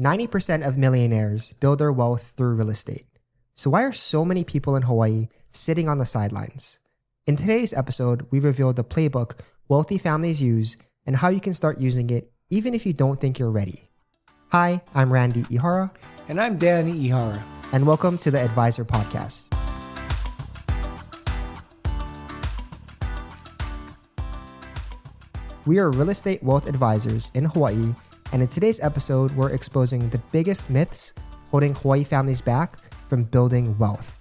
90% of millionaires build their wealth through real estate. So why are so many people in Hawaii sitting on the sidelines? In today's episode, we revealed the playbook wealthy families use and how you can start using it even if you don't think you're ready. Hi, I'm Randy Ihara. And I'm Danny Ihara. And welcome to the Advisor Podcast. We are real estate wealth advisors in Hawaii, and in today's episode, we're exposing the biggest myths holding Hawaii families back from building wealth,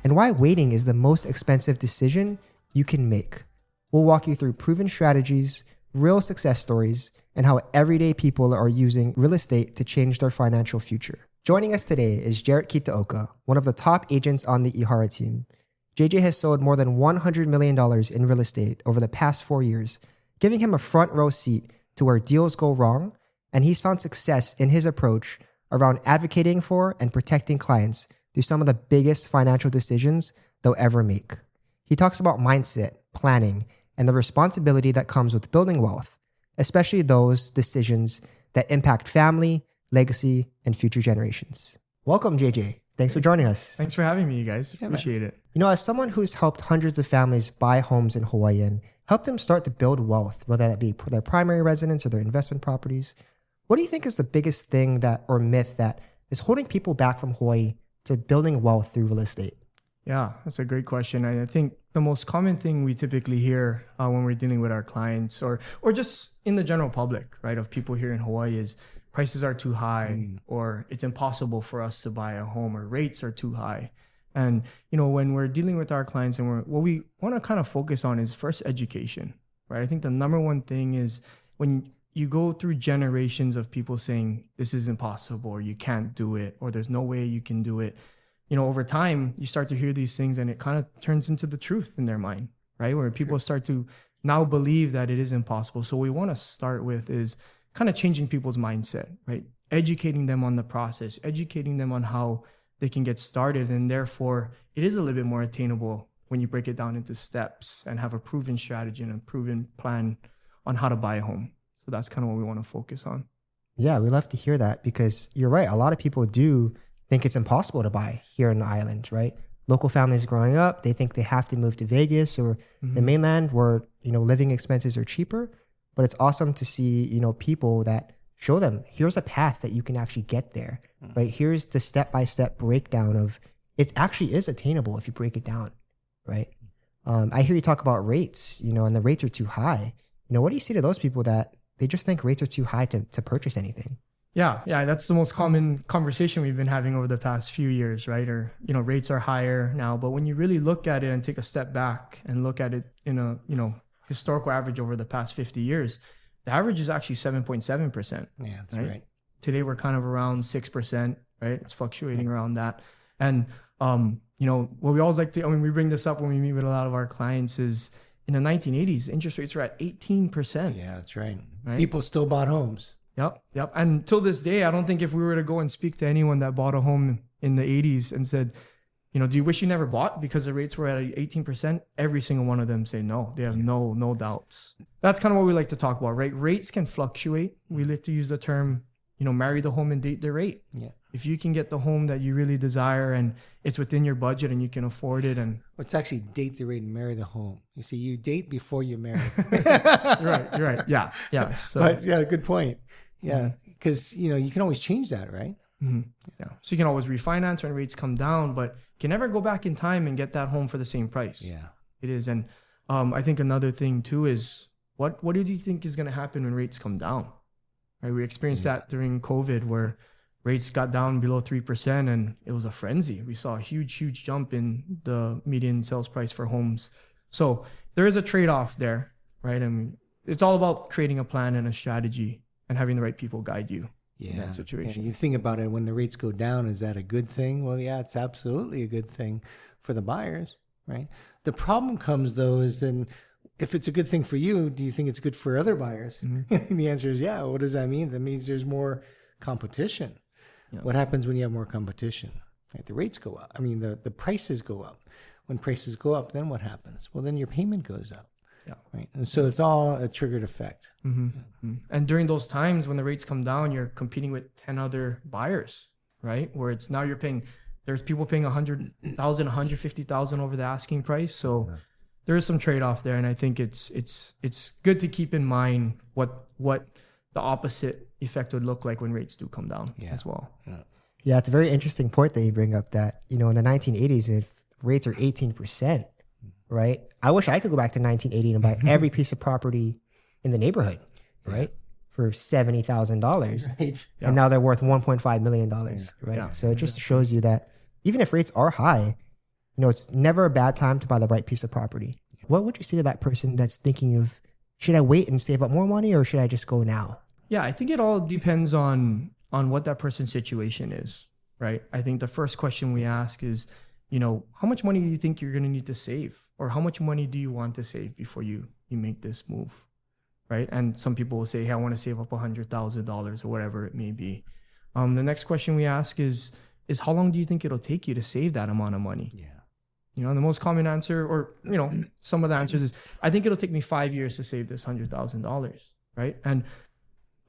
and why waiting is the most expensive decision you can make. We'll walk you through proven strategies, real success stories, and how everyday people are using real estate to change their financial future. Joining us today is Jarett Kitaoka, one of the top agents on the Ihara Team. JJ has sold more than $100 million in real estate over the past 4 years, giving him a front row seat to where deals go wrong, and he's found success in his approach around advocating for and protecting clients through some of the biggest financial decisions they'll ever make. He talks about mindset, planning, and the responsibility that comes with building wealth, especially those decisions that impact family, legacy, and future generations. Welcome, JJ. Thanks for joining us. Thanks for having me, you guys. Appreciate it. You know, as someone who's helped hundreds of families buy homes in Hawaii and help them start to build wealth, whether that be their primary residence or their investment properties, what do you think is the biggest thing or myth that is holding people back from Hawaii to building wealth through real estate? Yeah, that's a great question. I think the most common thing we typically hear when we're dealing with our clients or just in the general public, right, of people here in Hawaii is prices are too high or it's impossible for us to buy a home or rates are too high. And, you know, when we're dealing with our clients and what we want to kind of focus on is first education, right? I think the number one thing is when you go through generations of people saying this is impossible or you can't do it or there's no way you can do it, you know, over time you start to hear these things and it kind of turns into the truth in their mind, right? Where people start to now believe that it is impossible. So what we want to start with is kind of changing people's mindset, right? Educating them on the process, educating them on how they can get started. And therefore, it is a little bit more attainable when you break it down into steps and have a proven strategy and a proven plan on how to buy a home. So that's kind of what we want to focus on. Yeah, we love to hear that because you're right. A lot of people do think it's impossible to buy here in the island, right? Local families growing up, they think they have to move to Vegas or the mainland where, you know, living expenses are cheaper. But it's awesome to see, you know, people that show them, here's a path that you can actually get there, right? Here's the step-by-step breakdown of it actually is attainable if you break it down, right? I hear you talk about rates, you know, and the rates are too high. You know, what do you say to those people that they just think rates are too high to purchase anything? Yeah, that's the most common conversation we've been having over the past few years, right? Or, you know, rates are higher now, but when you really look at it and take a step back and look at it in a, you know, historical average over the past 50 years, the average is actually 7.7%. Yeah, that's right. Today we're kind of around 6%, right? It's fluctuating around that. And, you know, what we always like to, I mean, we bring this up when we meet with a lot of our clients is in the 1980s, interest rates were at 18%. Yeah, that's right. People still bought homes. Yep. And till this day, I don't think if we were to go and speak to anyone that bought a home in the 80s and said, you know, do you wish you never bought because the rates were at 18%? Every single one of them say no. They have no doubts. That's kind of what we like to talk about, right? Rates can fluctuate. We like to use the term, you know, marry the home and date the rate. Yeah. If you can get the home that you really desire and it's within your budget and you can afford it, and it's actually date the rate and marry the home. You see, you date before you marry. You're right. Yeah. So, but yeah, good point. Yeah, because you know you can always change that, right? Mm-hmm. Yeah. So you can always refinance when rates come down, but you can never go back in time and get that home for the same price. Yeah, it is. And I think another thing too is what do you think is going to happen when rates come down? Right, we experienced that during COVID where rates got down below 3% and it was a frenzy. We saw a huge jump in the median sales price for homes. So there is a trade-off there, right? I mean, it's all about creating a plan and a strategy and having the right people guide you in that situation. Yeah, you think about it, when the rates go down, is that a good thing? Well, yeah, it's absolutely a good thing for the buyers, right? The problem comes, though, is then if it's a good thing for you, do you think it's good for other buyers? Mm-hmm. The answer is yeah. What does that mean? That means there's more competition. Yeah. What happens when you have more competition? Right? The rates go up. I mean, the prices go up. When prices go up, then what happens? Well, then your payment goes up. Right. And so it's all a triggered effect. And during those times when the rates come down, you're competing with 10 other buyers, right? Where it's now there's people paying 100,000, 150,000 over the asking price. So there is some trade-off there. And I think it's good to keep in mind what the opposite effect would look like when rates do come down as well. Yeah, it's a very interesting point that you bring up that, in the 1980s, if rates are 18%, right? I wish I could go back to 1980 and buy every piece of property in the neighborhood, right? For $70,000. Right. And now they're worth $1.5 million, right? Yeah. So it just shows you that even if rates are high, it's never a bad time to buy the right piece of property. What would you say to that person that's thinking of, should I wait and save up more money or should I just go now? Yeah, I think it all depends on what that person's situation is, right? I think the first question we ask is, how much money do you think you're going to need to save? Or how much money do you want to save before you make this move, right? And some people will say, hey, I want to save up $100,000 or whatever it may be. The next question we ask is how long do you think it'll take you to save that amount of money? Yeah. The most common answer, or, some of the answers is, I think it'll take me 5 years to save this $100,000, right? And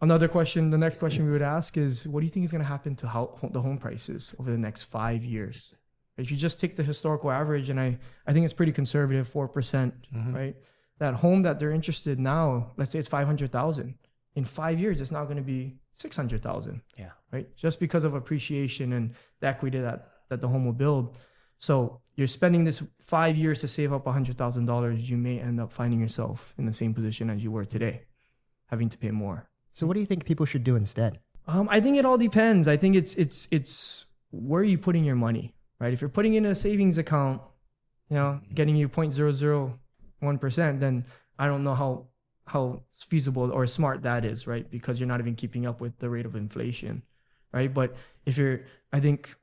the next question we would ask is, what do you think is going to happen to the home prices over the next 5 years? If you just take the historical average, and I think it's pretty conservative, 4%, right? That home that they're interested now, let's say it's 500,000. In 5 years, it's now going to be 600,000. Yeah. Right? Just because of appreciation and the equity that the home will build. So you're spending this 5 years to save up $100,000. You may end up finding yourself in the same position as you were today, having to pay more. So what do you think people should do instead? I think it all depends. I think it's where are you putting your money, right? If you're putting it in a savings account, getting you 0.001%, then I don't know how feasible or smart that is, right? Because you're not even keeping up with the rate of inflation, right? But I think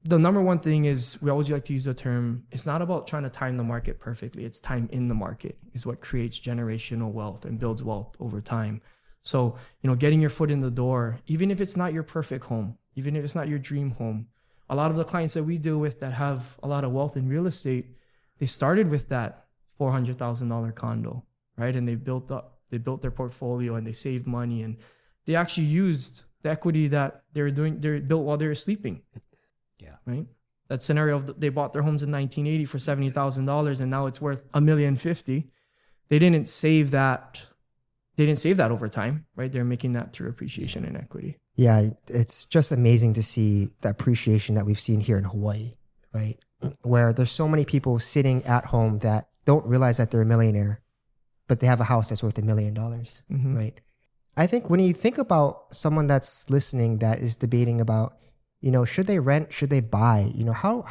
the number one thing is, we always like to use the term, it's not about trying to time the market perfectly. It's time in the market is what creates generational wealth and builds wealth over time. So, getting your foot in the door, even if it's not your perfect home, even if it's not your dream home, a lot of the clients that we deal with that have a lot of wealth in real estate, they started with that $400,000 condo, right? And they built their portfolio and they saved money, and they actually used the equity that they built while they were sleeping. Yeah. Right. That scenario of they bought their homes in 1980 for $70,000 and now it's worth $1,050,000. They didn't save that. They didn't save that over time, right? They're making that through appreciation and equity. Yeah, it's just amazing to see the appreciation that we've seen here in Hawaii, right? Where there's so many people sitting at home that don't realize that they're a millionaire, but they have a house that's worth $1 million, right? I think when you think about someone that's listening that is debating about, should they rent, should they buy, how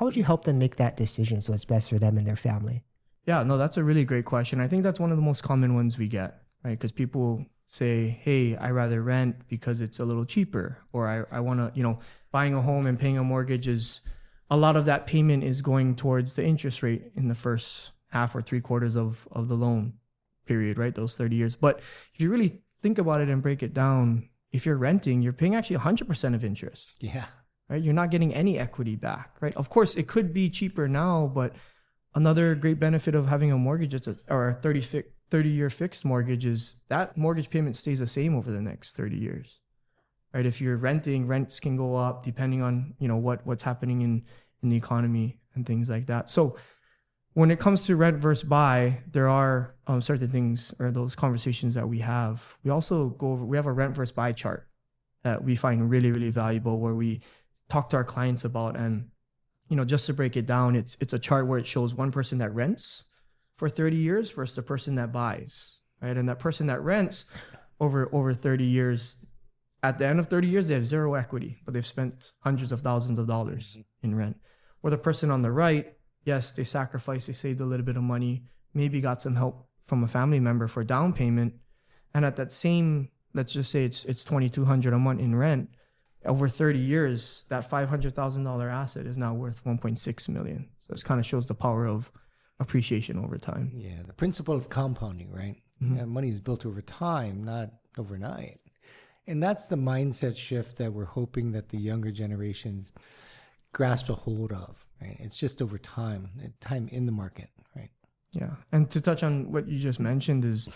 would you help them make that decision so it's best for them and their family? Yeah, no, that's a really great question. I think that's one of the most common ones we get, right? Because people say, hey, I rather rent because it's a little cheaper, or I want to, buying a home and paying a mortgage is, a lot of that payment is going towards the interest rate in the first half or 3/4 of the loan period, right? Those 30 years. But if you really think about it and break it down, if you're renting, you're paying actually 100% of interest. Yeah. Right? You're not getting any equity back, right? Of course, it could be cheaper now, but another great benefit of having a mortgage or a 30-year fixed mortgage is that mortgage payment stays the same over the next 30 years, right? If you're renting, rents can go up depending on, what's happening in the economy and things like that. So when it comes to rent versus buy, there are certain things or those conversations that we have. We also we have a rent versus buy chart that we find really, really valuable, where we talk to our clients about, and, just to break it down, it's a chart where it shows one person that rents for 30 years versus the person that buys, right? And that person that rents over 30 years, at the end of 30 years, they have zero equity, but they've spent hundreds of thousands of dollars in rent. Or the person on the right, yes, they sacrificed, they saved a little bit of money, maybe got some help from a family member for down payment. And at that same, let's just say it's $2,200 a month in rent, over 30 years, that $500,000 asset is now worth $1.6 million. So this kind of shows the power of appreciation over time. Yeah, the principle of compounding, right? Money is built over time, not overnight. And that's the mindset shift that we're hoping that the younger generations grasp a hold of, right? It's just over time in the market, right? Yeah. And to touch on what you just mentioned is,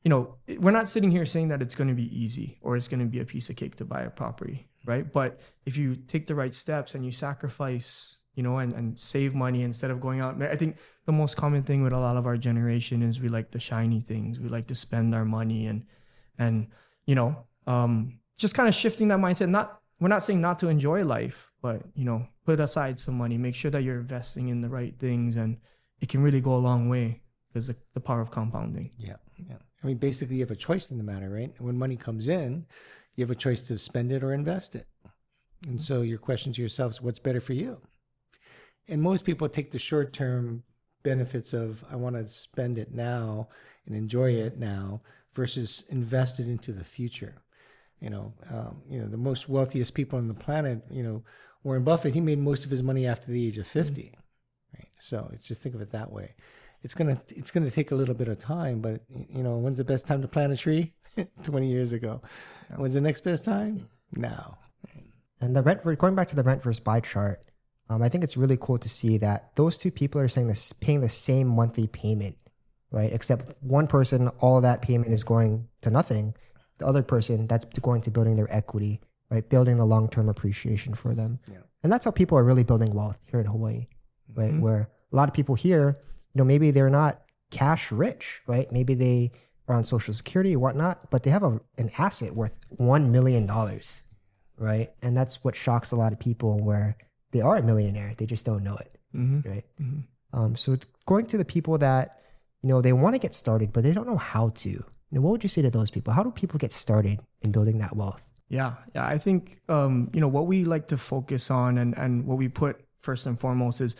we're not sitting here saying that it's going to be easy or it's going to be a piece of cake to buy a property, right? But if you take the right steps and you sacrifice, and save money instead of going out. I think the most common thing with a lot of our generation is we like the shiny things. We like to spend our money and just kind of shifting that mindset. We're not saying not to enjoy life, but, put aside some money, make sure that you're investing in the right things, and it can really go a long way because the power of compounding. Yeah. I mean, basically, you have a choice in the matter, right? When money comes in, you have a choice to spend it or invest it. And so your question to yourself is, what's better for you? And most people take the short-term benefits of, I want to spend it now and enjoy it now versus invest it into the future. The most wealthiest people on the planet, Warren Buffett, he made most of his money after the age of 50, right? So it's just think of it that way. It's gonna take a little bit of time, but when's the best time to plant a tree? 20 years ago. Yeah. When's the next best time? Now. And going back to the rent versus buy chart, I think it's really cool to see that those two people are paying the same monthly payment, right? Except one person, all of that payment is going to nothing. The other person, that's going to building their equity, right? Building the long-term appreciation for them. Yeah. And that's how people are really building wealth here in Hawaii, right? Mm-hmm. Where a lot of people here, maybe they're not cash rich, right? Maybe they are on Social Security or whatnot, but they have an asset worth $1 million, right? And that's what shocks a lot of people, where they are a millionaire. They just don't know it, right? Mm-hmm. So going to the people that, they want to get started, but they don't know how to. What would you say to those people? How do people get started in building that wealth? Yeah. I think, what we like to focus on and what we put first and foremost is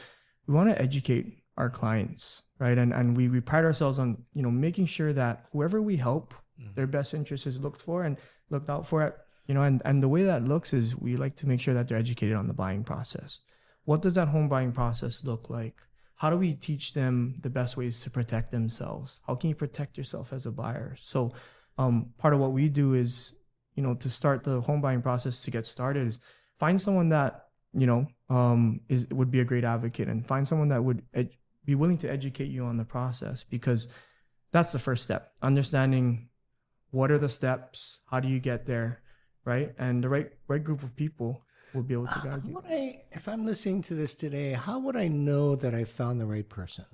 we want to educate our clients, right? And we pride ourselves on, making sure that whoever we help, their best interest is looked for and looked out for at, and the way that looks is we like to make sure that they're educated on the buying process. What does that home buying process look like? How do we teach them the best ways to protect themselves? How can you protect yourself as a buyer? So part of what we do is, to start the home buying process, to get started, is find someone that, would be a great advocate, and find someone that would be willing to educate you on the process, because that's the first step. Understanding what are the steps, how do you get there, right? And the right group of people will be able to guide you. If I'm listening to this today, how would I know that I found the right person?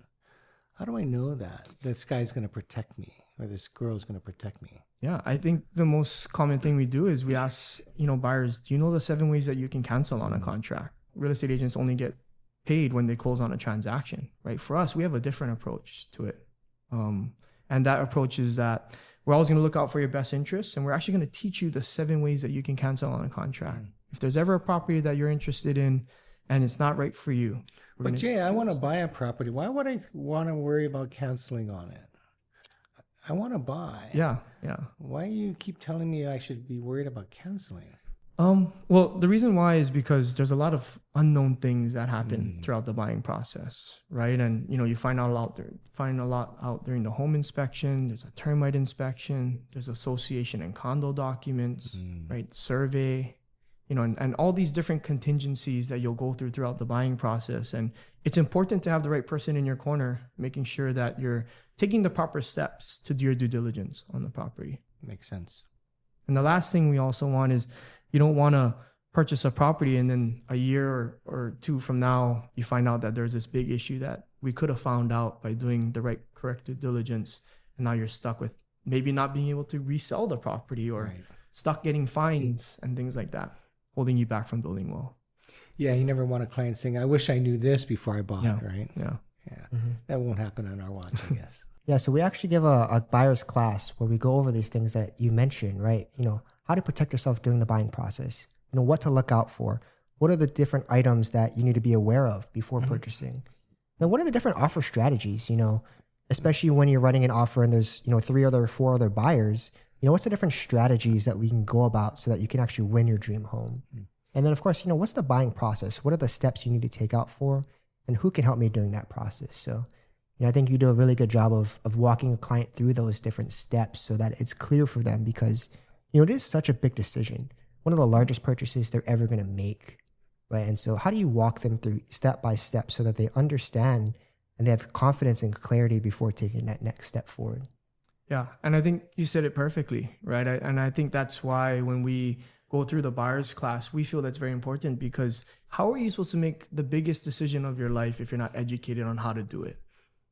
How do I know that this guy's going to protect me or this girl's going to protect me? Yeah, I think the most common thing we do is we ask, buyers, do you know the 7 ways that you can cancel on a contract? Real estate agents only get paid when they close on a transaction, right? For us, we have a different approach to it. And that approach is that we're always going to look out for your best interests, and we're actually going to teach you the 7 ways that you can cancel on a contract. If there's ever a property that you're interested in and it's not right for you. But Jay, I want to buy a property. Why would I want to worry about canceling on it? I want to buy. Yeah. Why do you keep telling me I should be worried about canceling? Well, the reason why is because there's a lot of unknown things that happen throughout the buying process, right? And you find a lot out during the home inspection. There's a termite inspection. There's association and condo documents, right? Survey, and all these different contingencies that you'll go throughout the buying process. And it's important to have the right person in your corner, making sure that you're taking the proper steps to do your due diligence on the property. Makes sense. And the last thing we also want is, you don't want to purchase a property and then a year or two from now, you find out that there's this big issue that we could have found out by doing the right correct due diligence. And now you're stuck with maybe not being able to resell the property, or stuck getting fines and things like that, holding you back from building wealth. Yeah, you never want a client saying, I wish I knew this before I bought it, right? Yeah. That won't happen on our watch, I guess. Yeah, so we actually give a buyer's class where we go over these things that you mentioned, right? How to protect yourself during the buying process, what to look out for. What are the different items that you need to be aware of before purchasing? Now, what are the different offer strategies, especially when you're writing an offer and there's, 4 other buyers, what's the different strategies that we can go about so that you can actually win your dream home? And then, of course, what's the buying process? What are the steps you need to take out for, and who can help me during that process? So, I think you do a really good job of walking a client through those different steps so that it's clear for them, because, it is such a big decision. One of the largest purchases they're ever going to make, right? And so how do you walk them through step by step so that they understand and they have confidence and clarity before taking that next step forward. Yeah. And I think you said it perfectly, right? And I think that's why when we go through the buyer's class, we feel that's very important, because how are you supposed to make the biggest decision of your life if you're not educated on how to do it,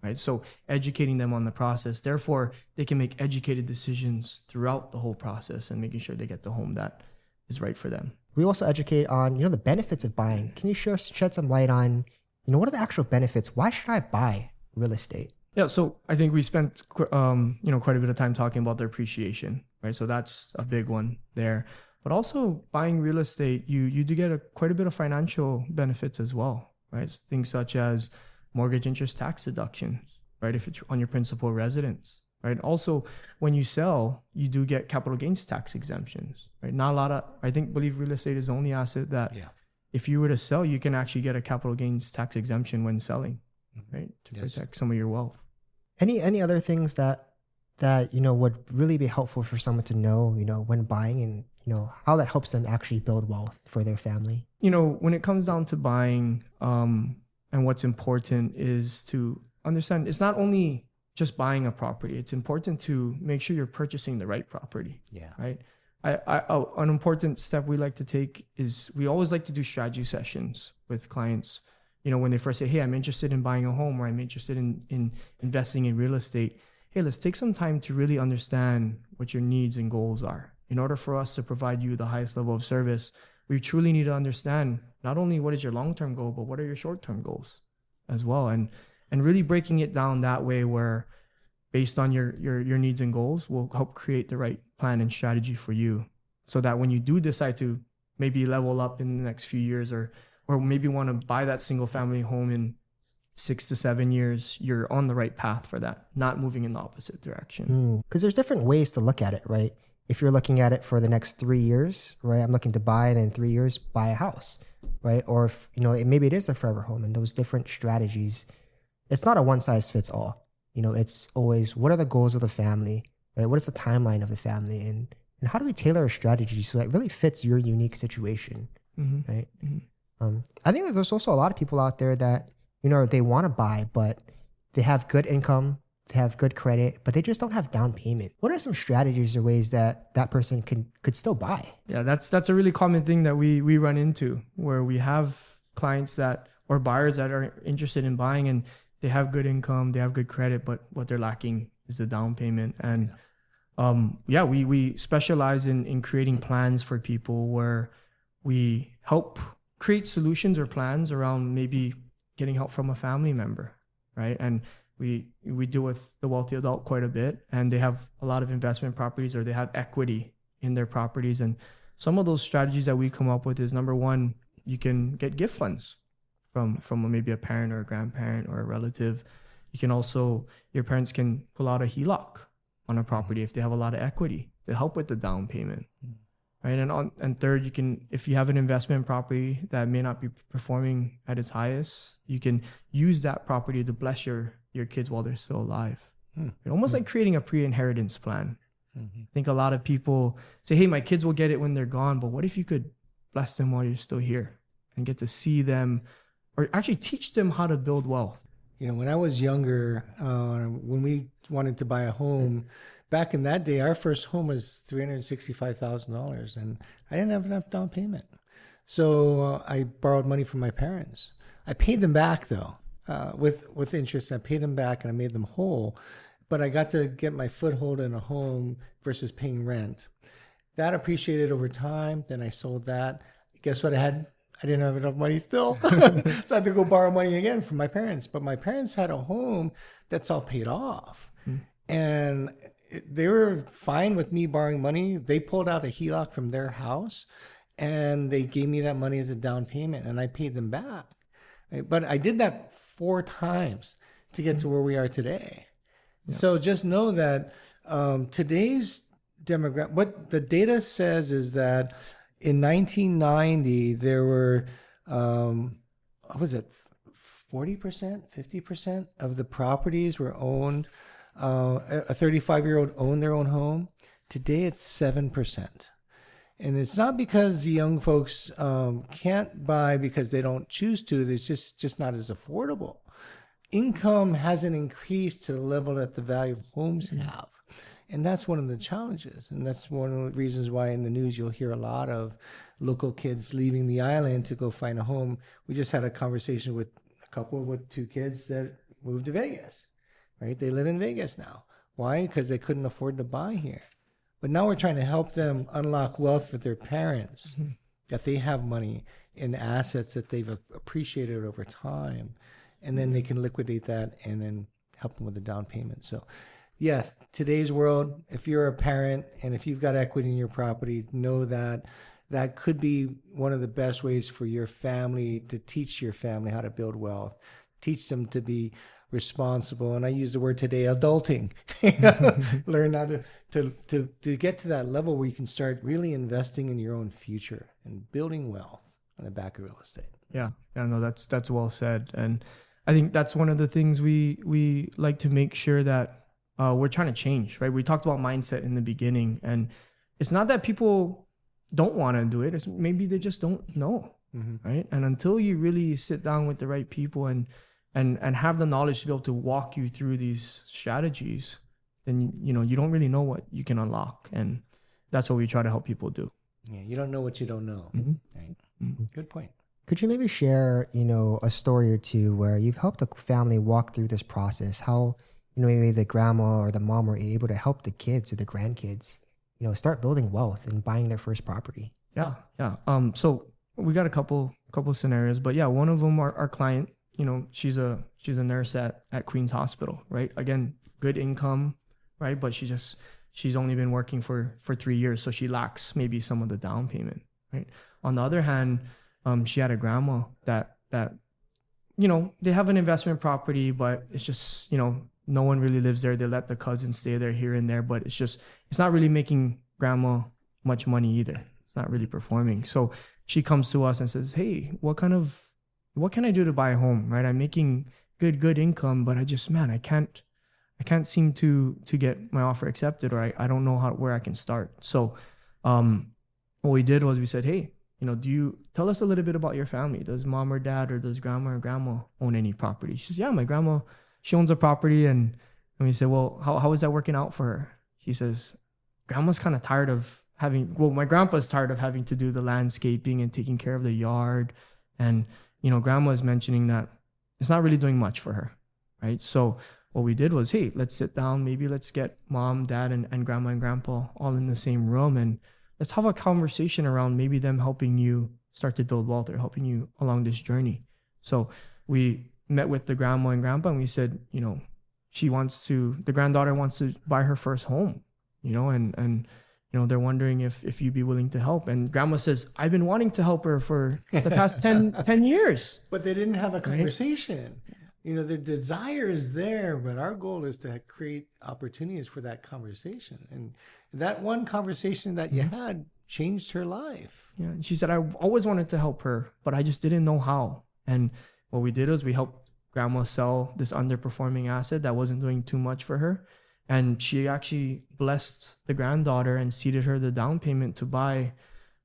right? So educating them on the process, therefore they can make educated decisions throughout the whole process and making sure they get the home that is right for them. We also educate on, the benefits of buying. Can you shed some light on, what are the actual benefits? Why should I buy real estate? Yeah, so I think we spent quite a bit of time talking about the appreciation, right? So that's a big one there. But also buying real estate, you do get quite a bit of financial benefits as well, right? Things such as mortgage interest tax deductions, right? If it's on your principal residence, right? Also, when you sell, you do get capital gains tax exemptions, right? Not a lot of, believe real estate is the only asset that if you were to sell, you can actually get a capital gains tax exemption when selling, right? To protect some of your wealth. Any other things that would really be helpful for someone to know, when buying, and how that helps them actually build wealth for their family? When it comes down to buying, and what's important is to understand it's not only just buying a property. It's important to make sure you're purchasing the right property. Yeah. Right. An important step we like to take is we always like to do strategy sessions with clients. When they first say, hey, I'm interested in buying a home, or I'm interested in investing in real estate. Hey, let's take some time to really understand what your needs and goals are. In order for us to provide you the highest level of service, we truly need to understand not only what is your long-term goal, but what are your short-term goals as well. And really breaking it down that way, where based on your needs and goals will help create the right plan and strategy for you, so that when you do decide to maybe level up in the next few years, or maybe want to buy that single family home in 6 to 7 years, you're on the right path for that, not moving in the opposite direction. Because there's different ways to look at it, right? If you're looking at it for the next 3 years, right? I'm looking to buy, and in 3 years, buy a house, right? Or if, maybe it is a forever home, and those different strategies, it's not a one size fits all. It's always, what are the goals of the family, right? What is the timeline of the family? And how do we tailor a strategy so that it really fits your unique situation, right? I think there's also a lot of people out there that, they want to buy, but they have good income, they have good credit, but they just don't have down payment. What are some strategies or ways that person could still buy? Yeah, that's a really common thing that we run into, where we have clients or buyers that are interested in buying, and they have good income, they have good credit, but what they're lacking is the down payment. And we specialize in creating plans for people where we help create solutions or plans around maybe getting help from a family member, right? And we deal with the wealthy adult quite a bit, and they have a lot of investment properties, or they have equity in their properties. And some of those strategies that we come up with is, number one, you can get gift funds from maybe a parent or a grandparent or a relative. You can also, your parents can pull out a HELOC on a property if they have a lot of equity to help with the down payment. Right. And third, you can, if you have an investment property that may not be performing at its highest, you can use that property to bless your kids while they're still alive. Almost like creating a pre-inheritance plan. I think a lot of people say, hey, my kids will get it when they're gone, but what if you could bless them while you're still here and get to see them, or actually teach them how to build wealth? When I was younger, when we wanted to buy a home, back in that day, our first home was $365,000, and I didn't have enough down payment. So I borrowed money from my parents. I paid them back, though, with interest. I paid them back, and I made them whole. But I got to get my foothold in a home versus paying rent. That appreciated over time. Then I sold that. Guess what I had? I didn't have enough money still. So I had to go borrow money again from my parents. But my parents had a home that's all paid off. And they were fine with me borrowing money. They pulled out a HELOC from their house, and they gave me that money as a down payment, and I paid them back. Right? But I did that 4 times to get to where we are today. Yeah. So just know that today's demographic, what the data says is that in 1990, there were, what was it, 40%, 50% of the properties were owned. A 35-year-old owned their own home. Today, it's 7%. And it's not because the young folks can't buy because they don't choose to. It's just not as affordable. income hasn't increased to the level that the value of homes have. And that's one of the challenges. And that's one of the reasons why in the news you'll hear a lot of local kids leaving the island to go find a home. We just had a conversation with a couple with 2 kids that moved to Vegas, right? They live in Vegas now. Why? Because they couldn't afford to buy here. But now we're trying to help them unlock wealth for their parents, that they have money in assets that they've appreciated over time. And then they can liquidate that and then help them with the down payment. So yes, today's world, if you're a parent and if you've got equity in your property, know that that could be one of the best ways for your family to teach your family how to build wealth, teach them to be responsible. And I use the word today, adulting. Learn how to get to that level where you can start really investing in your own future and building wealth on the back of real estate. Yeah, no, that's well said. And I think that's one of the things we like to make sure that we're trying to change, right? We talked about mindset in the beginning, and it's not that people don't want to do it. It's maybe they just don't know, right? And until you really sit down with the right people and have the knowledge to be able to walk you through these strategies, then, you don't really know what you can unlock. And that's what we try to help people do. Yeah, you don't know what you don't know. Right? Good point. Could you maybe share, a story or two where you've helped a family walk through this process? How, maybe the grandma or the mom were able to help the kids or the grandkids, start building wealth and buying their first property? Yeah. So we got a couple scenarios, but yeah, one of them, our client, she's a nurse at Queen's Hospital, right? Again, good income, right? But she's only been working for 3 years, so she lacks maybe some of the down payment, right? On the other hand, she had a grandma that they have an investment property, but it's just, no one really lives there. They let the cousins stay there here and there, but it's not really making grandma much money either. It's not really performing. So she comes to us and says, hey, what can I do to buy a home, right? I'm making good income, but I can't seem to get my offer accepted, or I don't know where I can start. So what we did was we said, hey, do you tell us a little bit about your family? Does mom or dad or does grandma own any property? She says, yeah, my grandma, she owns a property. And we said, well, how is that working out for her? She says, grandma's kind of tired of my grandpa's tired of having to do the landscaping and taking care of the yard. And, grandma is mentioning that it's not really doing much for her, right? So what we did was, hey, let's sit down. Maybe let's get mom, dad, and grandma and grandpa all in the same room, and let's have a conversation around maybe them helping you start to build wealth or helping you along this journey. So we met with the grandma and grandpa, and we said, the granddaughter wants to buy her first home, and they're wondering if you'd be willing to help. And grandma says, I've been wanting to help her for the past 10 years. But they didn't have a conversation. Right? The desire is there, but our goal is to create opportunities for that conversation. And that one conversation that you had changed her life. Yeah. And she said, I always wanted to help her, but I just didn't know how. And what we did was we helped grandma sell this underperforming asset that wasn't doing too much for her. And she actually blessed the granddaughter and seeded her the down payment to buy,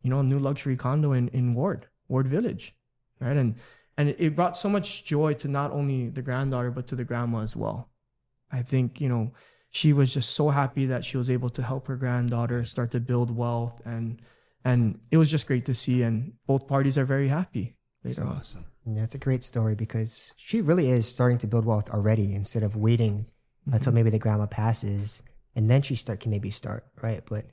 a new luxury condo in Ward Village, right? And it brought so much joy to not only the granddaughter, but to the grandma as well. I think, she was just so happy that she was able to help her granddaughter start to build wealth. And it was just great to see. And both parties are very happy later on. Awesome. Yeah, it's a great story because she really is starting to build wealth already instead of waiting until maybe the grandma passes and then she can maybe start, right? But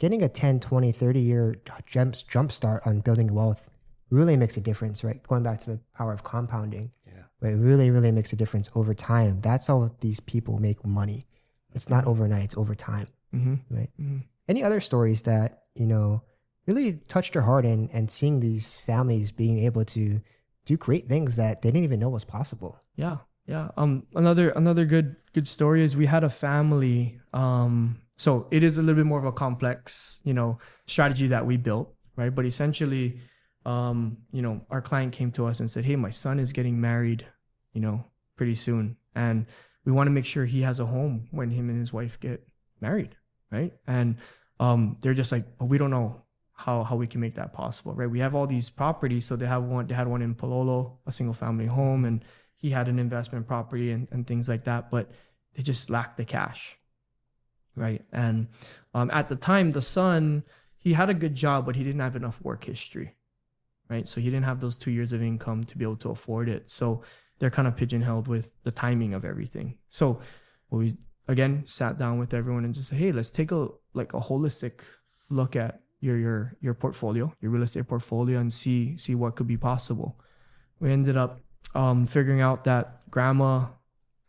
getting a 10, 20, 30-year jump start on building wealth really makes a difference, right? Going back to the power of compounding, right? It really, really makes a difference over time. That's how these people make money. It's not overnight, it's over time, right? Any other stories that, really touched your heart and seeing these families being able to do great things that they didn't even know was possible? Yeah. Another good story is we had a family. So it is a little bit more of a complex, strategy that we built, right? But essentially, our client came to us and said, hey, my son is getting married, pretty soon. And we want to make sure he has a home when him and his wife get married, right? And they're just like, well, we don't know how we can make that possible, right? We have all these properties. So they had one in Palolo, a single family home, and he had an investment property and things like that, but they just lacked the cash, right? And at the time, the son, he had a good job, but he didn't have enough work history, right? So he didn't have those 2 years of income to be able to afford it. So they're kind of pigeonholed with the timing of everything. So we, again, sat down with everyone and just said, hey, let's take a holistic look at your portfolio, your real estate portfolio, and see what could be possible. We ended up figuring out that grandma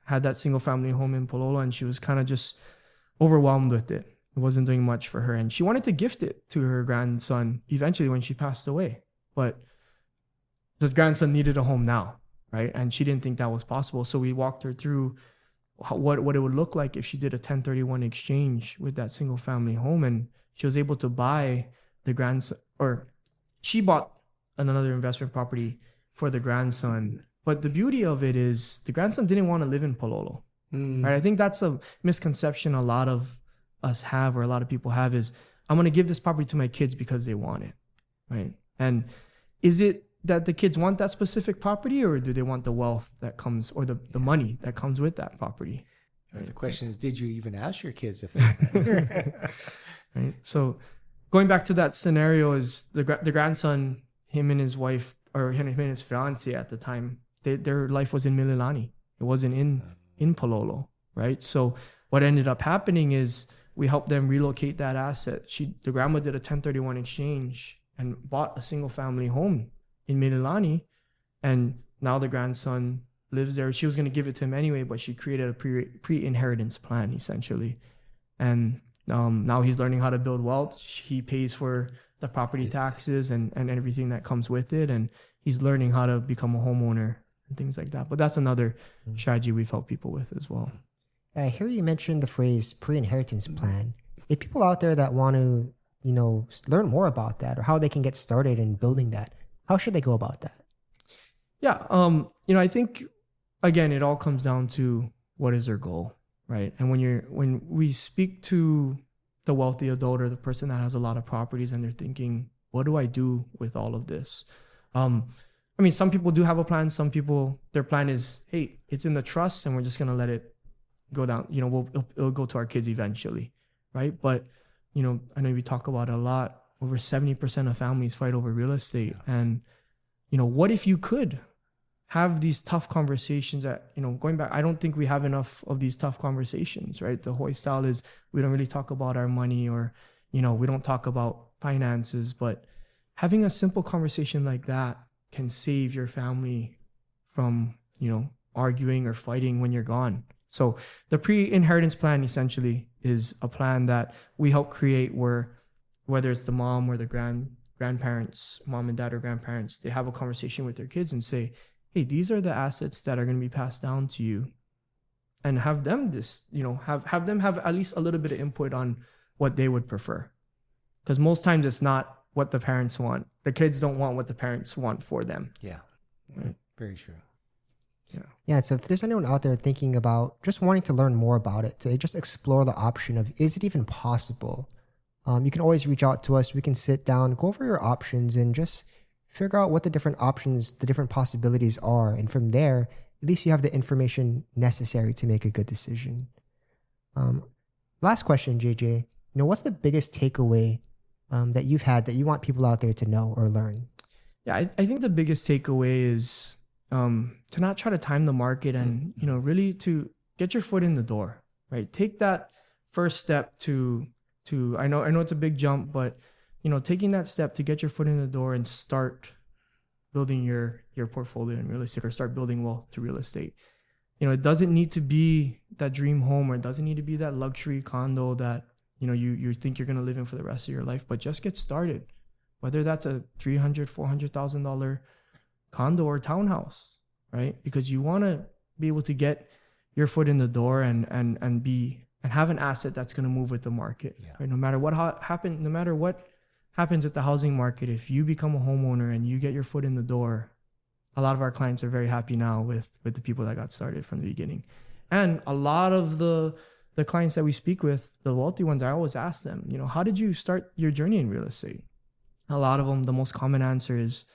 had that single family home in Pololo, and she was kind of just overwhelmed with it. It wasn't doing much for her, and she wanted to gift it to her grandson eventually when she passed away. But the grandson needed a home now, right? And she didn't think that was possible. So we walked her through what it would look like if she did a 1031 exchange with that single family home, and she was able to buy the grandson, or she bought another investment property for the grandson. But the beauty of it is the grandson didn't want to live in Pololo, right? I think that's a misconception a lot of us have, or a lot of people have, is I'm going to give this property to my kids because they want it, right? And is it that the kids want that specific property, or do they want the wealth that comes, or the money that comes with that property? Right. The question is, did you even ask your kids if they right? So going back to that scenario, is the grandson, him and his wife, or him and his fiance at the time, their life was in Mililani. It wasn't in Pololo, right? So what ended up happening is we helped them relocate that asset. The grandma did a 1031 exchange and bought a single family home in Mililani, and now the grandson lives there. She was going to give it to him anyway, but she created a pre-inheritance plan, essentially. And now he's learning how to build wealth. He pays for the property taxes and everything that comes with it, and he's learning how to become a homeowner and things like that. But that's another strategy we've helped people with as well. I hear you mention the phrase pre-inheritance plan. If people out there that want to, learn more about that, or how they can get started in building that, how should they go about that? Yeah, I think, again, it all comes down to what is their goal, right? And when we speak to the wealthy adult, or the person that has a lot of properties, and they're thinking, what do I do with all of this? Some people do have a plan. Some people, their plan is, hey, it's in the trust and we're just going to let it go down. It'll go to our kids eventually, right? But, I know we talk about it a lot. Over 70% of families fight over real estate. Yeah. And, what if you could have these tough conversations going back, I don't think we have enough of these tough conversations, right? The Hawaii style is we don't really talk about our money, or, we don't talk about finances, but having a simple conversation like that can save your family from, arguing or fighting when you're gone. So the pre-inheritance plan essentially is a plan that we help create where, whether it's the mom or the grandparents, mom and dad or grandparents, they have a conversation with their kids and say, hey, these are the assets that are going to be passed down to you, and have them have them have at least a little bit of input on what they would prefer. Because most times it's not what the parents want. The kids don't want what the parents want for them. Yeah. Right? Very true. Yeah. So if there's anyone out there thinking about just wanting to learn more about it, to just explore the option of, is it even possible? You can always reach out to us. We can sit down, go over your options, and just figure out what the different options, the different possibilities are. And from there, at least you have the information necessary to make a good decision. Last question, JJ. What's the biggest takeaway that you've had that you want people out there to know or learn? Yeah, I think the biggest takeaway is to not try to time the market, and really to get your foot in the door, right? Take that first step to I know it's a big jump, but taking that step to get your foot in the door and start building your portfolio in real estate, or start building wealth to real estate. It doesn't need to be that dream home, or it doesn't need to be that luxury condo that you think you're going to live in for the rest of your life, but just get started. Whether that's a $300,000-$400,000 condo or townhouse, right? Because you want to be able to get your foot in the door and have an asset that's going to move with the market. Yeah. Right? No matter what happens at the housing market, if you become a homeowner and you get your foot in the door, a lot of our clients are very happy now with the people that got started from the beginning. And a lot of the clients that we speak with, the wealthy ones, I always ask them, how did you start your journey in real estate? A lot of them, the most common answer is,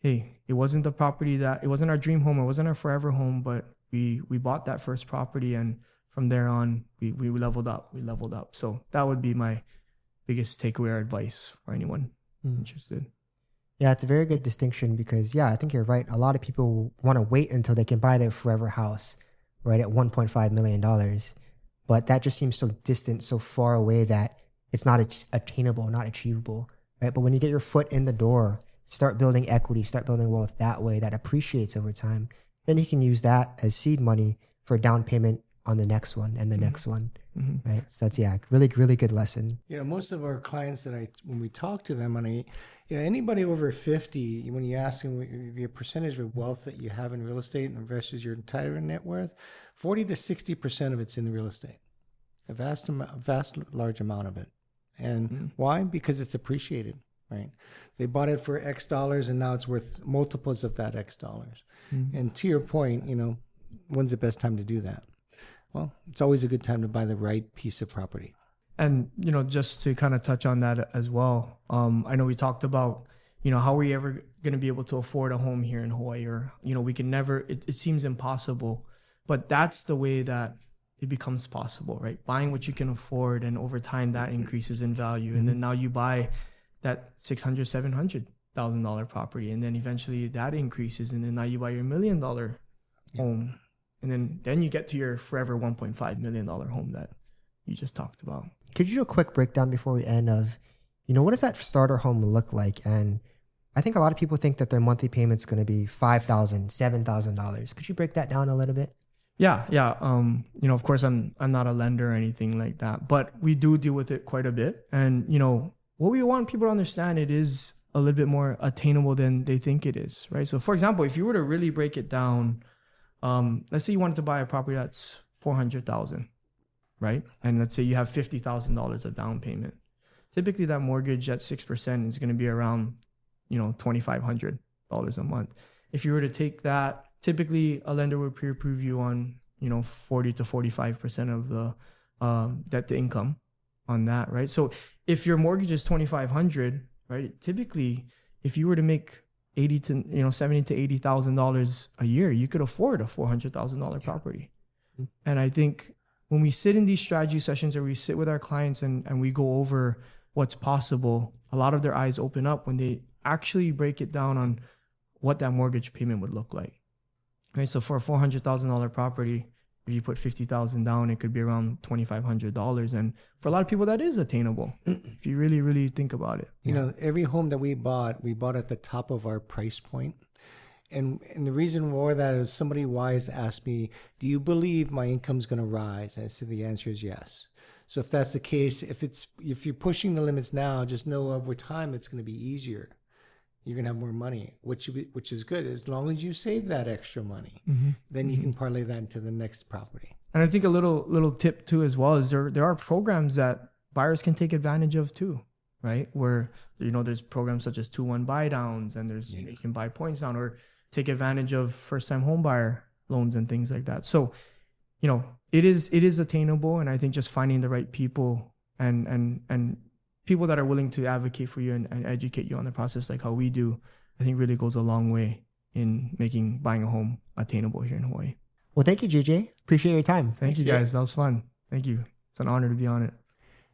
hey, it wasn't our dream home, it wasn't our forever home, but we bought that first property, and from there on, we leveled up. So that would be my biggest takeaway or advice for anyone interested. Yeah, it's a very good distinction because, I think you're right. A lot of people want to wait until they can buy their forever house, right, at $1.5 million. But that just seems so distant, so far away that it's not attainable, not achievable, right? But when you get your foot in the door, start building equity, start building wealth that way that appreciates over time, then you can use that as seed money for a down payment on the next one and the next one, right? So that's, really, really good lesson. Most of our clients when we talk to them, anybody over 50, when you ask them the percentage of wealth that you have in real estate and versus your entire net worth, 40 to 60% of it's in real estate, a vast large amount of it. And why? Because it's appreciated, right? They bought it for X dollars and now it's worth multiples of that X dollars. And to your point, when's the best time to do that? Well, it's always a good time to buy the right piece of property. And, just to kind of touch on that as well, I know we talked about, how are we ever going to be able to afford a home here in Hawaii? Or, we can never, it seems impossible, but that's the way that it becomes possible, right? Buying what you can afford, and over time that increases in value. And then now you buy that $600,000, $700,000 property, and then eventually that increases. And then now you buy your $1 million home. And then you get to your forever $1.5 million home that you just talked about. Could you do a quick breakdown before we end of, what does that starter home look like? And I think a lot of people think that their monthly payment's going to be $5,000, $7,000. Could you break that down a little bit? Yeah. Of course, I'm not a lender or anything like that, but we do deal with it quite a bit. And, what we want people to understand, it is a little bit more attainable than they think it is, right? So, for example, if you were to really break it down, let's say you wanted to buy a property that's $400,000, right? And let's say you have $50,000 of down payment. Typically, that mortgage at 6% is going to be around, $2,500 a month. If you were to take that, typically a lender would pre-approve you on, 40 to 45% of the debt to income on that, right? So if your mortgage is $2,500, right? Typically, if you were to make $70,000 to $80,000 a year, you could afford a $400,000 property. And I think when we sit in these strategy sessions, or we sit with our clients and we go over what's possible, a lot of their eyes open up when they actually break it down on what that mortgage payment would look like. Right? So for a $400,000 property, if you put $50,000 down, it could be around $2,500. And for a lot of people, that is attainable if you really, really think about it. Every home that we bought at the top of our price point. And the reason for that is somebody wise asked me, do you believe my income's going to rise? And I said, the answer is yes. So if that's the case, if you're pushing the limits now, just know over time it's going to be easier. You're going to have more money, which is good. As long as you save that extra money, then you can parlay that into the next property. And I think a little tip too as well is there are programs that buyers can take advantage of too, right? Where, there's programs such as 2-1 buy downs, and there's, you can buy points down or take advantage of first time home buyer loans and things like that. So, it is attainable. And I think just finding the right people and people that are willing to advocate for you and educate you on the process, like how we do, I think really goes a long way in making buying a home attainable here in Hawaii. Well, thank you, JJ. Appreciate your time. Thank you, guys. That was fun. Thank you. It's an honor to be on it.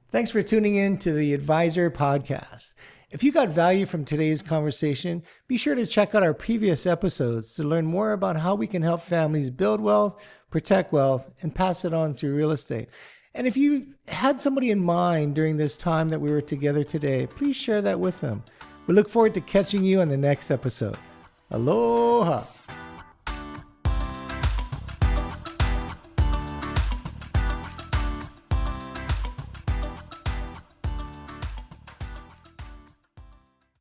Thanks for tuning in to the Advisor Podcast. If you got value from today's conversation, be sure to check out our previous episodes to learn more about how we can help families build wealth, protect wealth, and pass it on through real estate. And if you had somebody in mind during this time that we were together today, please share that with them. We look forward to catching you on the next episode. Aloha.